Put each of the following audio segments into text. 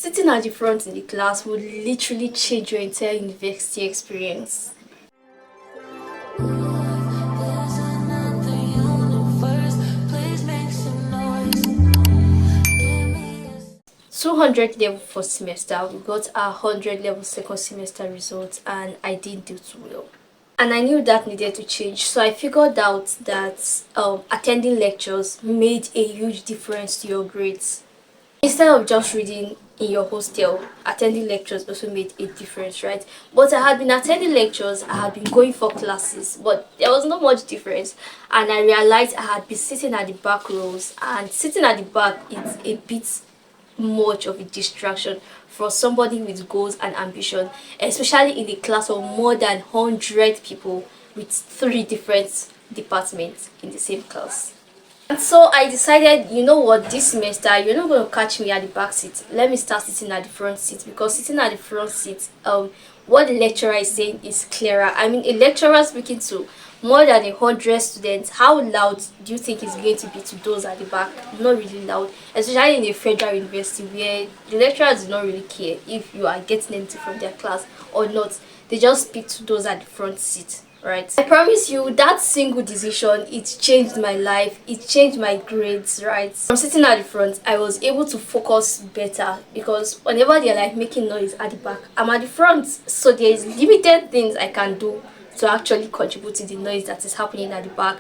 Sitting at the front in the class would literally change your entire university experience. There's another universe. Please make some noise. Give me a 200 level first semester, we got our 100 level second semester results, and I didn't do too well. And I knew that needed to change, so I figured out that attending lectures made a huge difference to your grades. Instead of just reading in your hostel, attending lectures also made a difference, right? But I had been attending lectures, I had been going for classes, but there was not much difference. And I realized I had been sitting at the back rows, and sitting at the back is a bit much of a distraction for somebody with goals and ambition, especially in a class of more than 100 people with 3 different departments in the same class. And so I decided, you know what, this semester you're not going to catch me at the back seat. Let me start sitting at the front seat, because sitting at the front seat, what the lecturer is saying is clearer. I mean, a lecturer speaking to more than 100 students, how loud do you think it's going to be to those at the back? Not really loud, especially in a federal university where the lecturers do not really care if you are getting anything from their class or not. They just speak to those at the front seat. Right, I promise you that single decision, it changed my life, it changed my grades. Right, from sitting at the front, I was able to focus better, because whenever they're like making noise at the back, I'm at the front, so there is limited things I can do to actually contribute to the noise that is happening at the back.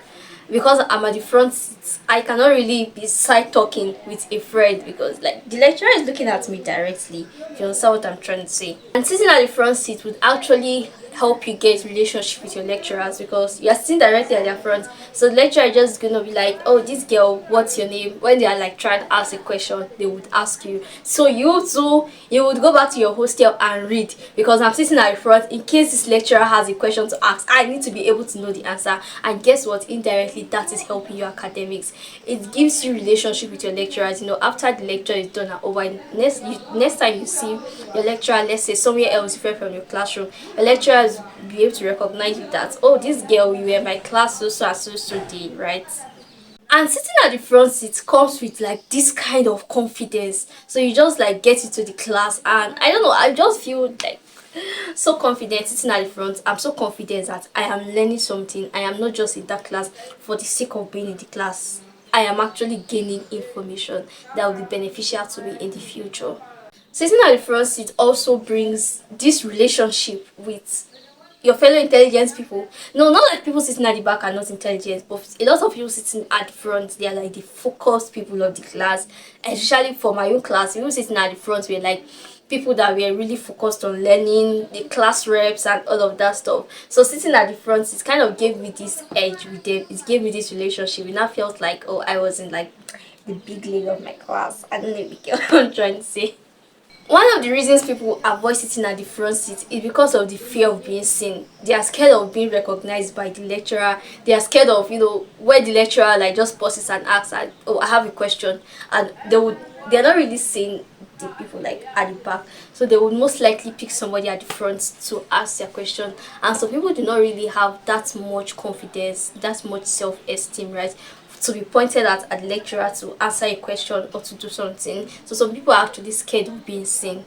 Because I'm at the front seat, I cannot really be side talking with a friend, because like the lecturer is looking at me directly, if you understand what I'm trying to say. And sitting at the front seat would actually help you get relationship with your lecturers, because you are sitting directly at their front, so the lecturer is just gonna be like, oh, this girl, what's your name? When they are like trying to ask a question, they would ask you, so you too, you would go back to your hostel and read, because I'm sitting at the front. In case this lecturer has a question to ask, I need to be able to know the answer. And guess what, indirectly that is helping your academics. It gives you relationship with your lecturers. You know, after the lecture is done and over, next time you see your lecturer, let's say somewhere else different from your classroom, your lecturer be able to recognize you that, oh, this girl, you were in my class so and so day, right? And sitting at the front seat comes with like this kind of confidence, so you just like get into the class, and I don't know, I just feel like so confident sitting at the front. I'm so confident that I am learning something. I am not just in that class for the sake of being in the class. I am actually gaining information that will be beneficial to me in the future. Sitting at the front seat also brings this relationship with your fellow intelligent people. No, not like people sitting at the back are not intelligent, but a lot of people sitting at the front, they are like the focused people of the class. Especially for my own class, people sitting at the front were like people that were really focused on learning, the class reps and all of that stuff. So sitting at the front, it kind of gave me this edge with them. It gave me this relationship. It now felt like, oh, I was in like the big league of my class. I don't know if you get what I'm trying to say. One of the reasons people avoid sitting at the front seat is because of the fear of being seen. They are scared of being recognized by the lecturer. They are scared of, you know, where the lecturer like just pauses and asks, like, oh, I have a question, and they're not really seeing the people like at the back, so they would most likely pick somebody at the front to ask their question. And so people do not really have that much confidence, that much self-esteem, right, to be pointed at the lecturer to answer a question or to do something. So some people are actually scared of being seen.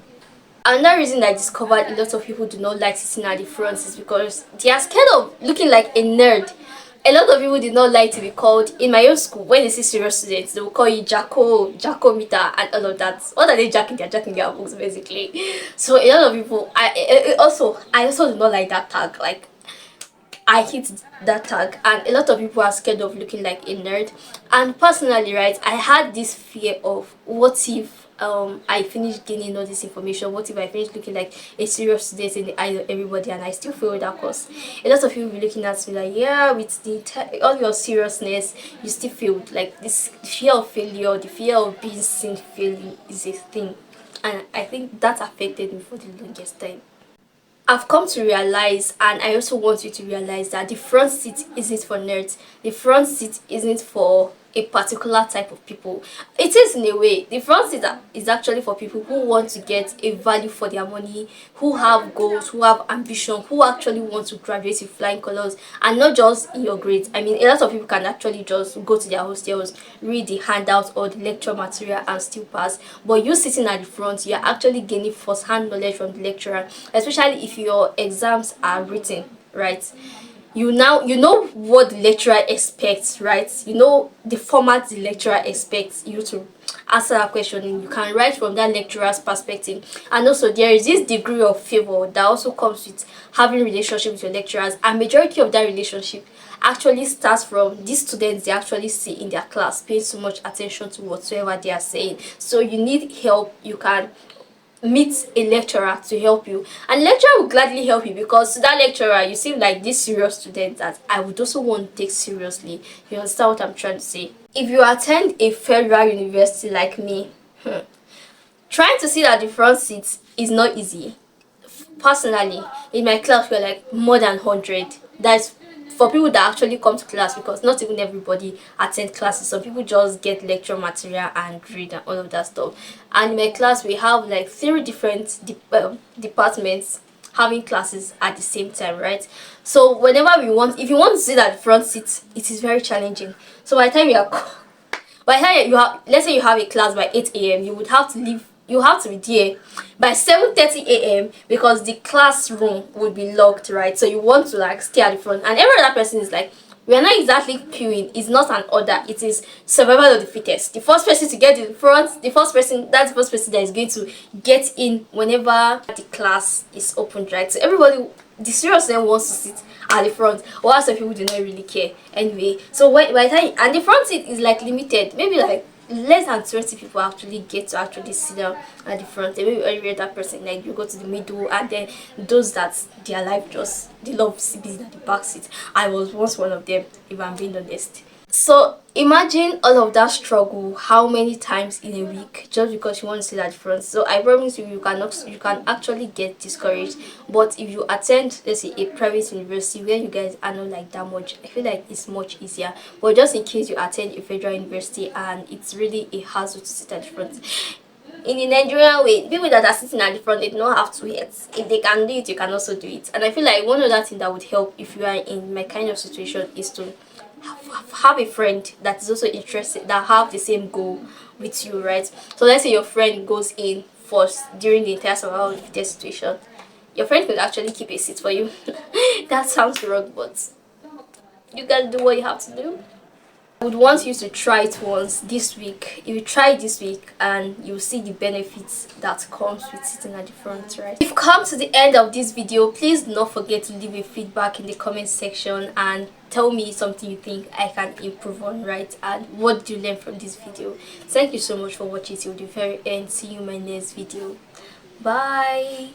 Another reason I discovered a lot of people do not like sitting at the front is because they are scared of looking like a nerd. A lot of people did not like to be called, in my own school, when they see serious students, they will call you Jacko, Jacko meter, and all of that. What are they jacking? They're jacking their books, basically. So a lot of people, I also do not like that tag. Like, I hate that tag, and a lot of people are scared of looking like a nerd. And personally, right, I had this fear of, what if I finish gaining all this information? What if I finish looking like a serious student in the eye of everybody and I still fail that course? A lot of people will be looking at me like, yeah, with all your seriousness, you still failed. Like, this fear of failure, the fear of being seen failing is a thing, and I think that affected me for the longest time. I've come to realize, and I also want you to realize, that the front seat isn't for nerds. The front seat isn't for a particular type of people. It is in a way. The front seat is actually for people who want to get a value for their money, who have goals, who have ambition, who actually want to graduate with flying colors, and not just in your grades. I mean, a lot of people can actually just go to their hostels, read the handouts or the lecture material and still pass. But you sitting at the front, you're actually gaining first-hand knowledge from the lecturer, especially if your exams are written, right? You know what the lecturer expects, right? You know the format the lecturer expects you to answer that question and you can write from that lecturer's perspective. And also there is this degree of favor that also comes with having relationship with your lecturers, and majority of that relationship actually starts from these students they actually see in their class paying so much attention to whatsoever they are saying. So you need help, you can meet a lecturer to help you, and lecturer will gladly help you, because to that lecturer you seem like this serious student that I would also want to take seriously. You understand what I'm trying to say? If you attend a federal university like me, trying to sit at the front seat is not easy. Personally, in my class we're like more than 100. That's for people that actually come to class, because not even everybody attend classes. Some people just get lecture material and read and all of that stuff. And in my class we have like 3 different departments having classes at the same time, right? So whenever we want, if you want to sit at the front seat, it is very challenging. So by the time you are by the time you have, let's say you have a class by 8 a.m., you would have to leave, you have to be there by 7:30 a.m. because the classroom would be locked, right? So you want to like stay at the front, and every other person is like, we are not exactly queuing. It's not an order. It is survival of the fittest. The first person to get in front, the first person, that's the first person that is going to get in whenever the class is opened, right? So everybody, the serious then wants to sit at the front, while some people do not really care anyway. So by the time, and the front seat is like limited, maybe like less than 20 people actually get to actually sit down at the front. And maybe every other person, like you go to the middle, and then those that their life just they love being at the back seat. I was once one of them, if I'm being honest. So imagine all of that struggle, how many times in a week, just because you want to sit at the front. So I promise you, you can actually get discouraged. But if you attend, let's say, a private university where you guys are not like that much, I feel like it's much easier. But just in case you attend a federal university and it's really a hassle to sit at the front, in the Nigerian way, people that are sitting at the front, they do not have to yet. If they can do it, you can also do it. And I feel like one other thing that would help if you are in my kind of situation is to have a friend that is also interested, that have the same goal with you, right? So let's say your friend goes in first during the entire survival of the situation. Your friend could actually keep a seat for you. That sounds wrong, but you gotta do what you have to do. I would want you to try it once this week. If you try it this week, and you'll see the benefits that comes with sitting at the front, right? If you've come to the end of this video, please do not forget to leave a feedback in the comment section and tell me something you think I can improve on, right? And what did you learn from this video? Thank you so much for watching till the very end. See you in my next video. Bye.